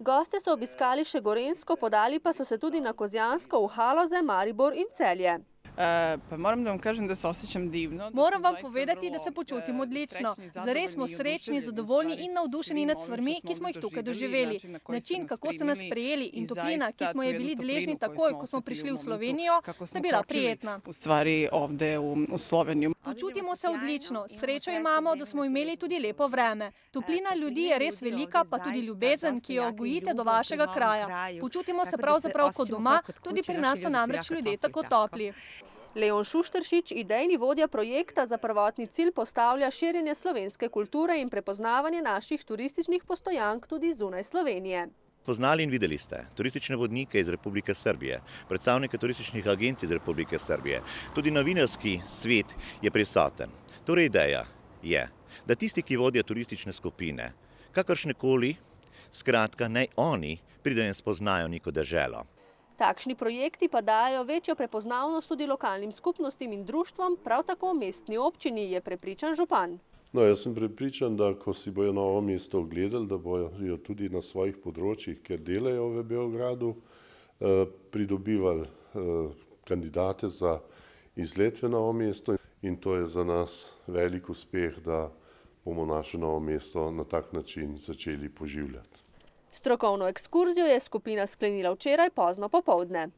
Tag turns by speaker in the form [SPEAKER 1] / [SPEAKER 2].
[SPEAKER 1] Goste so obiskali še Gorenjsko, podali pa so se tudi na Kozjansko, v Haloze, Maribor in Celje.
[SPEAKER 2] Pa moram da vam kažem da se osjećam divno.
[SPEAKER 3] Moram vam povedati, da se počutim odlično. Zares smo srečni, zadovoljni in navdušeni nad stvarmi, ki smo jih tukaj doživeli. Način, kako ste nas sprejeli in toplina, ki smo je bili deležni takoj, ko smo prišli v Slovenijo, sta bila prijetna.
[SPEAKER 2] U stvari ovde u Sloveniju.
[SPEAKER 3] Počutimo se odlično. Srečo imamo, da smo imeli tudi lepo vreme. Toplina ljudi je res velika, pa tudi ljubezen, ki jo gojite do vašega kraja. Počutimo se pravzaprav kot doma, tudi pri nas so namreč ljudje tako topli.
[SPEAKER 1] Leon Šušteršič, idejni vodja projekta, za prvotni cilj postavlja širjenje slovenske kulture in prepoznavanje naših turističnih postojank tudi zunaj Slovenije.
[SPEAKER 4] Poznali in videli ste turistične vodnike iz Republike Srbije, predstavnike turističnih agencij iz Republike Srbije. Tudi novinarski svet je prisoten. Torej ideja je, da tisti, ki vodijo turistične skupine, kakršnekoli, skratka, naj oni pridejo in spoznajo neko deželo.
[SPEAKER 1] Takšni projekti pa dajo večjo prepoznavnost tudi lokalnim skupnostim in društvom, prav tako mestni občini, je prepričan župan.
[SPEAKER 5] No, jaz sem prepričan, da ko si bojo Novo mesto ogledali, da bojo tudi na svojih področjih, ker delajo v Beogradu, pridobivali kandidate za izlet v Novo mesto. In to je za nas velik uspeh, da bomo naše Novo mesto na tak način začeli poživljati.
[SPEAKER 1] Strokovno ekskurzijo je skupina sklenila včeraj pozno popoldne.